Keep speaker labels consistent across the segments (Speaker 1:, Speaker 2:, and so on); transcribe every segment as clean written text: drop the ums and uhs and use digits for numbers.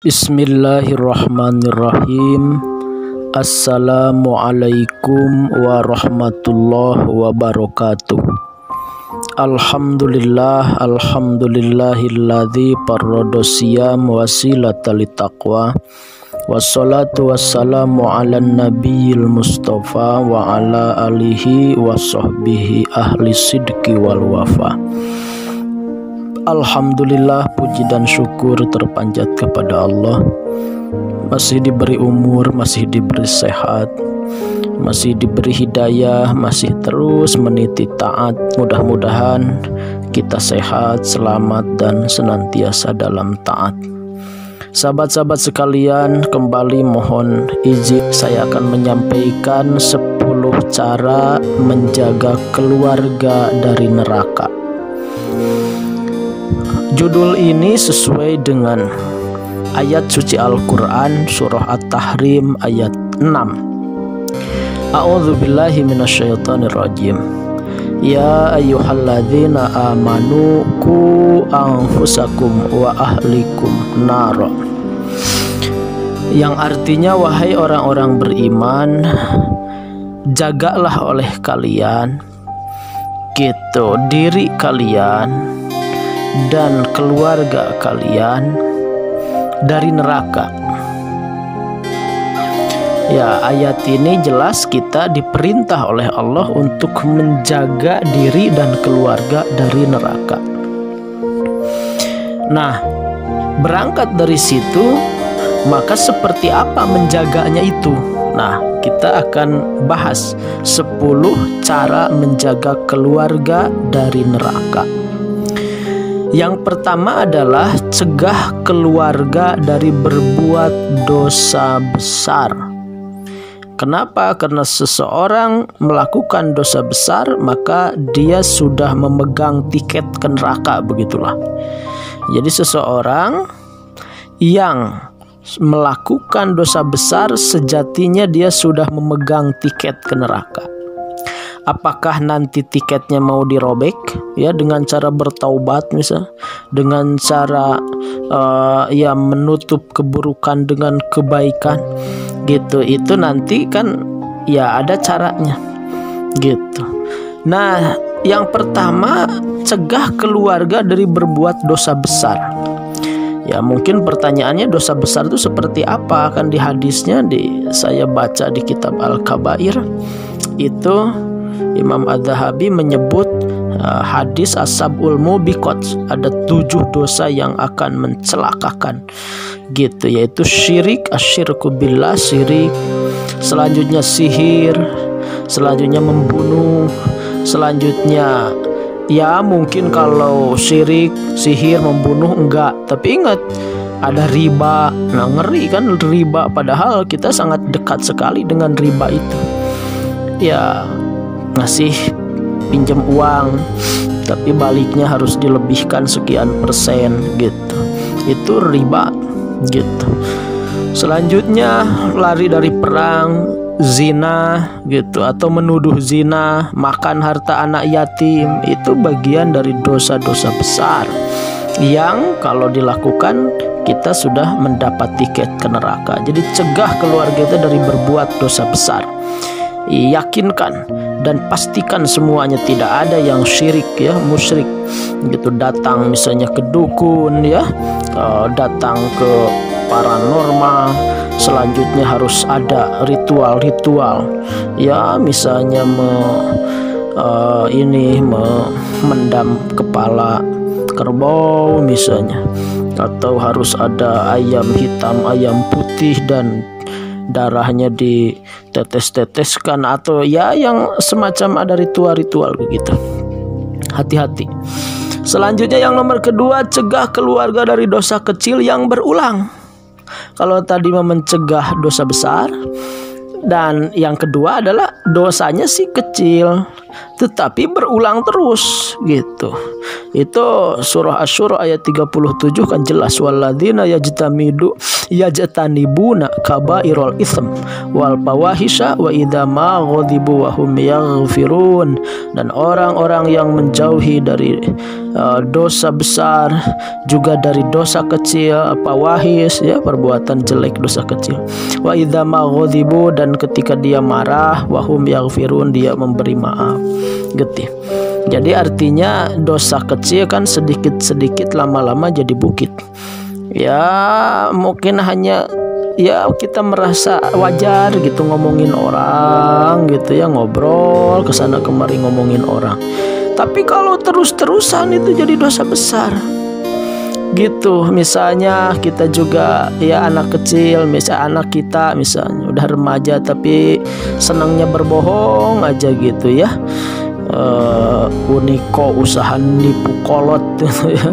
Speaker 1: Bismillahirrahmanirrahim. Assalamualaikum warahmatullahi wabarakatuh. Alhamdulillahilladzi farrada siyam wasilatal taqwa. Wassalatu wassalamu ala nabiyil mustafa wa ala alihi wa sahbihi ahli sidqi wal wafa. Alhamdulillah, puji dan syukur terpanjat kepada Allah. Masih diberi umur, masih diberi sehat, masih diberi hidayah, masih terus meniti taat. Mudah-mudahan kita sehat, selamat, dan senantiasa dalam taat. Sahabat-sahabat sekalian, kembali mohon izin saya akan menyampaikan 10 cara menjaga keluarga dari neraka. Judul ini sesuai dengan ayat suci Al-Quran surah At-Tahrim ayat 6. A'udzubillahi minasyaitonirrajim. Ya ayyuhalladzina amanu qu anfusakum wa ahlikum nara. Yang artinya, wahai orang-orang beriman, jagalah oleh kalian diri kalian dan keluarga kalian dari neraka. Ya, ayat ini jelas kita diperintah oleh Allah untuk menjaga diri dan keluarga dari neraka. Nah, berangkat dari situ, maka seperti apa menjaganya itu? Nah, kita akan bahas 10 cara menjaga keluarga dari neraka. Yang pertama adalah cegah keluarga dari berbuat dosa besar. Kenapa? Karena seseorang melakukan dosa besar, maka dia sudah memegang tiket ke neraka, begitulah. Jadi seseorang yang melakukan dosa besar sejatinya dia sudah memegang tiket ke neraka. Apakah nanti tiketnya mau dirobek ya dengan cara bertaubat, misal dengan cara menutup keburukan dengan kebaikan gitu, itu nanti kan ya ada caranya gitu. Nah, yang pertama, cegah keluarga dari berbuat dosa besar. Ya, mungkin pertanyaannya dosa besar itu seperti apa? Kan di hadisnya saya baca di kitab Al-Kabair itu Imam Az-Zahabi menyebut hadis as-sab'ul mubiqat, ada 7 dosa yang akan mencelakakan gitu, yaitu syirik, asyirku billah, syirik, selanjutnya sihir, selanjutnya membunuh, selanjutnya ya mungkin kalau syirik, sihir, membunuh enggak, tapi ingat ada riba. Nah, ngeri kan riba, padahal kita sangat dekat sekali dengan riba itu. Ya, ngasih pinjam uang tapi baliknya harus dilebihkan sekian persen gitu, itu riba gitu. Selanjutnya lari dari perang, zina gitu, atau menuduh zina, makan harta anak yatim, itu bagian dari dosa-dosa besar yang kalau dilakukan kita sudah mendapat tiket ke neraka. Jadi cegah keluarga kita dari berbuat dosa besar. Yakinkan dan pastikan semuanya tidak ada yang syirik ya, musyrik gitu, datang misalnya ke dukun ya, datang ke paranormal. Selanjutnya harus ada ritual-ritual ya, misalnya memendam kepala kerbau misalnya, atau harus ada ayam hitam, ayam putih, dan darahnya ditetes-teteskan, atau ya yang semacam ada ritual-ritual begitu. Hati-hati. Selanjutnya yang nomor kedua, cegah keluarga dari dosa kecil yang berulang. Kalau tadi mencegah dosa besar, dan yang kedua adalah dosanya sih kecil tetapi berulang terus gitu. Itu surah Asy-Syura ayat 37 kan jelas, walladzina yajtanibuna kabairul itsm wal fawahisha wa idza ma ghadibu wa hum yaghfirun. Dan orang-orang yang menjauhi dari dosa besar, juga dari dosa kecil, fawahis ya, perbuatan jelek, dosa kecil. Wa idza ma ghadibu, dan ketika dia marah, wa hum yaghfirun, dia memberi maaf. Getih. Jadi artinya dosa kecil kan sedikit-sedikit lama-lama jadi bukit. Ya mungkin hanya ya kita merasa wajar gitu ngomongin orang gitu ya, ngobrol kesana kemari ngomongin orang. Tapi kalau terus-terusan itu jadi dosa besar gitu. Misalnya kita juga ya anak kecil, misalnya anak kita misalnya udah remaja tapi senangnya berbohong aja gitu ya. Uniko usaha nipu kolot gitu ya.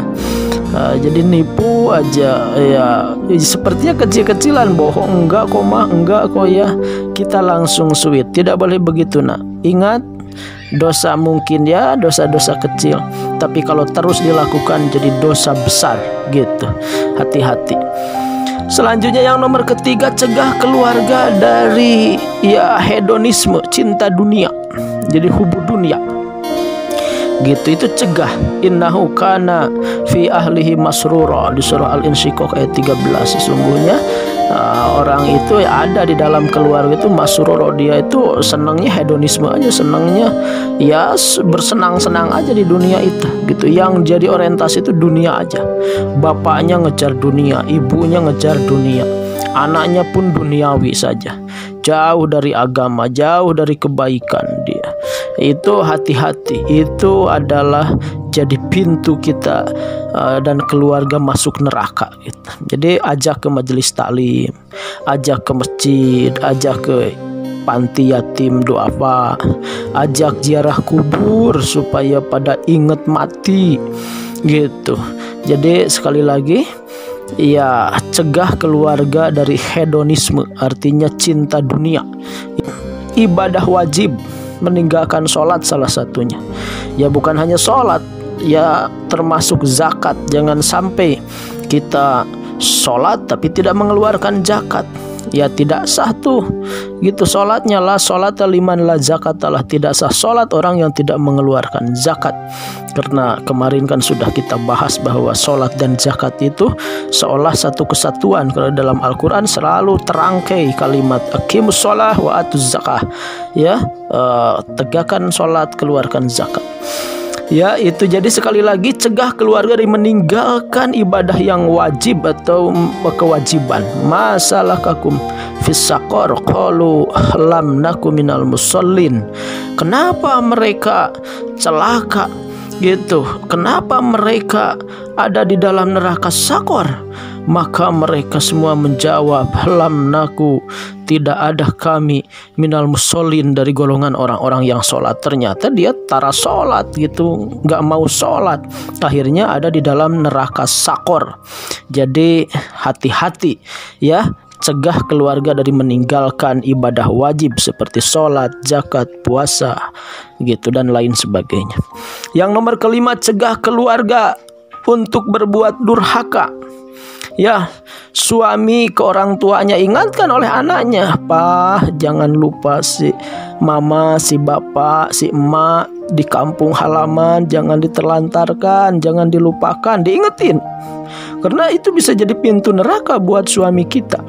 Speaker 1: Jadi nipu aja ya, sepertinya kecil-kecilan, bohong enggak kok mah, enggak kok ya, kita langsung sweet. Tidak boleh begitu nak. Ingat, dosa mungkin ya dosa-dosa kecil, tapi kalau terus dilakukan jadi dosa besar gitu. Hati-hati. Selanjutnya yang nomor ketiga, cegah keluarga dari ya hedonisme, cinta dunia. Jadi hubu dunia gitu, itu cegah. Innahu kana fi ahlihi masrura, di surah Al-Insyiqaq ayat 13. Sesungguhnya orang itu ada di dalam keluarga itu masrura, dia itu senangnya hedonisme aja, senangnya ya bersenang-senang aja di dunia itu gitu. Yang jadi orientasi itu dunia aja. Bapaknya ngejar dunia, ibunya ngejar dunia, anaknya pun duniawi saja, jauh dari agama, jauh dari kebaikan dia. Itu hati-hati, itu adalah jadi pintu kita dan keluarga masuk neraka gitu. Jadi ajak ke majelis taklim, ajak ke masjid, ajak ke panti yatim duafa, ajak ziarah kubur supaya pada ingat mati gitu. Jadi sekali lagi ya, cegah keluarga dari hedonisme, artinya cinta dunia. Ibadah wajib, meninggalkan sholat salah satunya. Ya bukan hanya sholat, ya termasuk zakat. Jangan sampai kita sholat tapi tidak mengeluarkan zakat, ya tidak sah tuh gitu sholatnya. La sholata liman la zakatalah, tidak sah sholat orang yang tidak mengeluarkan zakat. Karena kemarin kan sudah kita bahas bahwa sholat dan zakat itu seolah satu kesatuan. Karena dalam Al-Quran selalu terangkai kalimat aqimus sholah wa atuz zakah, ya tegakkan sholat, keluarkan zakat. Ya itu, jadi sekali lagi cegah keluarga dari meninggalkan ibadah yang wajib atau kewajiban. Masalakakum fis saqar qalu lam nakum minal musallin. Kenapa mereka celaka gitu? Kenapa mereka ada di dalam neraka sakor? Maka mereka semua menjawab, lam naku, tidak ada kami, minal musallin, dari golongan orang-orang yang sholat. Ternyata dia tara sholat gitu, nggak mau sholat, akhirnya ada di dalam neraka sakor. Jadi hati-hati ya, cegah keluarga dari meninggalkan ibadah wajib seperti sholat, zakat, puasa gitu dan lain sebagainya. Yang nomor kelima, cegah keluarga untuk berbuat durhaka. Ya, suami ke orang tuanya ingatkan oleh anaknya, "Pak, jangan lupa si mama, si bapak, si emak di kampung halaman jangan diterlantarkan, jangan dilupakan." Diingetin. Karena itu bisa jadi pintu neraka buat suami kita.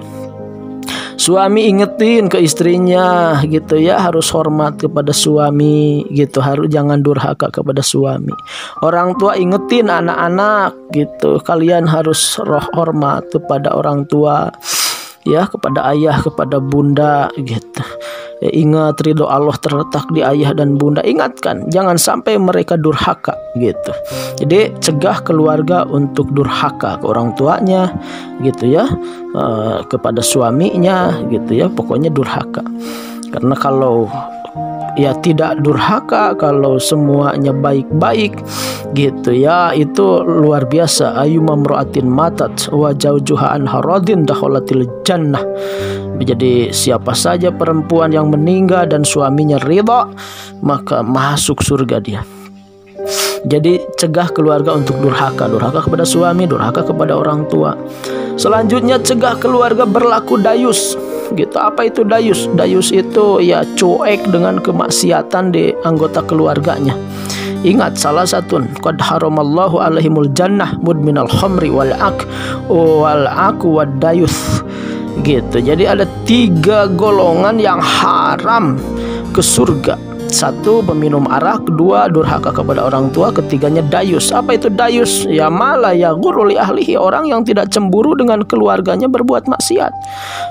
Speaker 1: Suami ingetin ke istrinya gitu ya, harus hormat kepada suami gitu, harus jangan durhaka kepada suami. Orang tua ingetin anak-anak gitu, kalian harus hormat kepada orang tua ya, kepada ayah, kepada bunda gitu. Ingat ridho Allah terletak di ayah dan bunda. Ingatkan jangan sampai mereka durhaka gitu. Jadi cegah keluarga untuk durhaka ke orang tuanya gitu ya, kepada suaminya gitu ya, pokoknya durhaka. Karena kalau ya tidak durhaka, kalau semuanya baik-baik gitu ya, itu luar biasa. Ayu mamroatin matat wa jaujuha an haradin dakhalatil jannah. Jadi siapa saja perempuan yang meninggal dan suaminya ridha, maka masuk surga dia. Jadi cegah keluarga untuk durhaka kepada suami, durhaka kepada orang tua. Selanjutnya cegah keluarga berlaku dayus. Gitu. Apa itu dayus? Dayus itu ya cuek dengan kemaksiatan di anggota keluarganya. Ingat salah satu qad haramallahu alaihimul jannah mudminal khamri wal aku wad dayus. Gitu. Jadi ada 3 golongan yang haram ke surga. 1, peminum arak. 2, durhaka kepada orang tua. Ketiganya dayus. Apa itu dayus? Ya malah ya ghuruli ahlihi, orang yang tidak cemburu dengan keluarganya berbuat maksiat.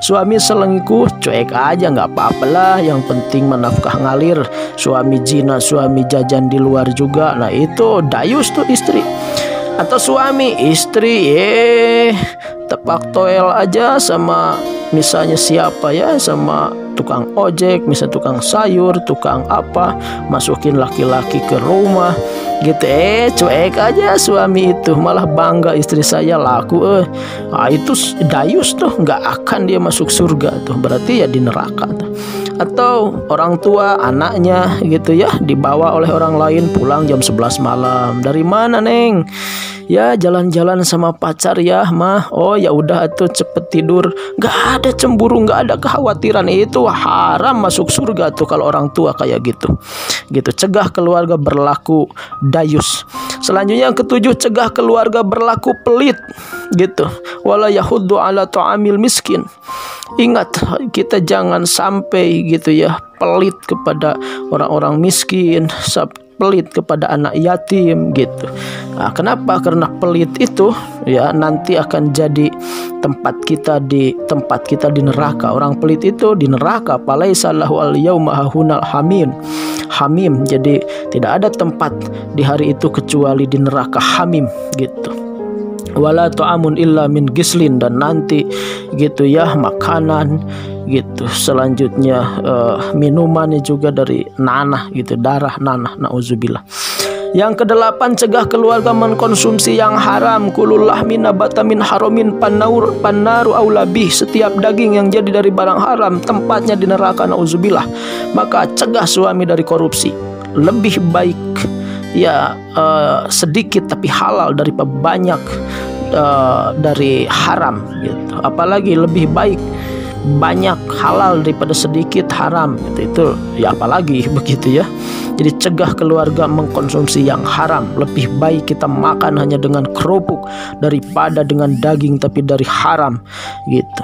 Speaker 1: Suami selingkuh, cuek aja, nggak apa-apalah, yang penting menafkah ngalir. Suami zina, suami jajan di luar juga, nah itu dayus tuh istri. Atau suami istri tepak toel aja sama misalnya siapa ya, sama tukang ojek, misalnya tukang sayur, tukang apa, masukin laki-laki ke rumah gitu. Cuek aja suami itu, malah bangga istri saya laku. Itu dayus tuh, nggak akan dia masuk surga tuh, berarti ya di neraka tuh. Atau orang tua anaknya gitu ya, dibawa oleh orang lain pulang jam 11 malam. Dari mana neng? Ya jalan-jalan sama pacar ya mah. Oh ya udah tuh cepet tidur. Nggak ada cemburu, nggak ada kekhawatiran. Itu haram masuk surga tuh kalau orang tua kayak gitu. Gitu. Cegah keluarga berlaku dayus. Selanjutnya yang ke-7, cegah keluarga berlaku pelit. Gitu. Wala yahuddu ala ta'amil miskin. Ingat, kita jangan sampai gitu ya pelit kepada orang-orang miskin, pelit kepada anak yatim gitu. Nah, kenapa? Karena pelit itu ya nanti akan jadi tempat kita di neraka. Orang pelit itu di neraka. Palaisa lahu al-yauma hahunal hamim. Jadi tidak ada tempat di hari itu kecuali di neraka hamim gitu. Wala ta'amun illa min gislin, dan nanti gitu ya makanan gitu. Selanjutnya minumannya juga dari nanah gitu, darah nanah, nauzubillah. Yang ke-8, cegah keluarga mengkonsumsi yang haram. Kulul lahmin nabata min haramin pannaru aulabih. Setiap daging yang jadi dari barang haram tempatnya di neraka, nauzubillah. Maka cegah suami dari korupsi. Lebih baik ya sedikit tapi halal daripada banyak dari haram gitu. Apalagi lebih baik banyak halal daripada sedikit haram gitu. Itu ya apalagi begitu ya. Jadi cegah keluarga mengkonsumsi yang haram. Lebih baik kita makan hanya dengan kerupuk daripada dengan daging tapi dari haram gitu.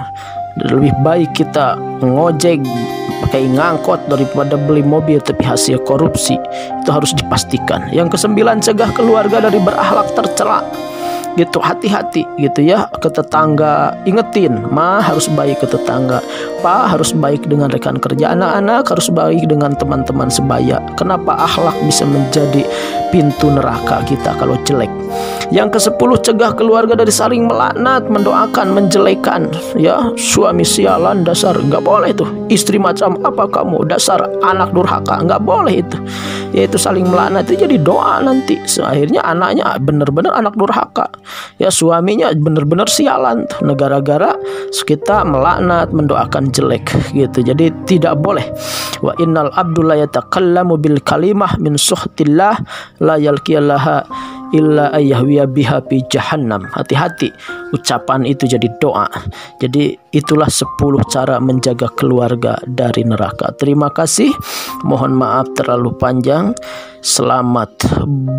Speaker 1: Lebih baik kita ngojek pakai ngangkot daripada beli mobil tapi hasil korupsi. Itu harus dipastikan. Yang ke-9, cegah keluarga dari berakhlak tercela. Gitu, hati-hati gitu ya ke tetangga. Ingetin, ma harus baik ke tetangga, pa harus baik dengan rekan kerja, anak-anak harus baik dengan teman-teman sebaya. Kenapa? Akhlak bisa menjadi pintu neraka kita kalau jelek. Yang ke-10, cegah keluarga dari saling melaknat, mendoakan, menjelekan ya. Suami sialan, dasar, nggak boleh itu. Istri macam apa kamu, dasar anak durhaka, nggak boleh itu. Yaitu saling melaknat itu jadi doa nanti. Akhirnya anaknya benar-benar anak durhaka. Ya suaminya benar-benar sialan tuh, gara-gara kita melaknat, mendoakan jelek gitu. Jadi tidak boleh. Wa innal abdul la yatakallamu bil kalimah min suhtillah la yalqiyallaha illa ayyahwiya biha fi jahannam. Hati-hati, ucapan itu jadi doa. Jadi itulah 10 cara menjaga keluarga dari neraka. Terima kasih. Mohon maaf terlalu panjang. Selamat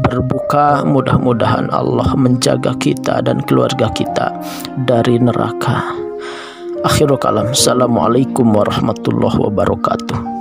Speaker 1: berbuka. Mudah-mudahan Allah menjaga kita dan keluarga kita dari neraka. Akhirul kalam. Assalamualaikum warahmatullahi wabarakatuh.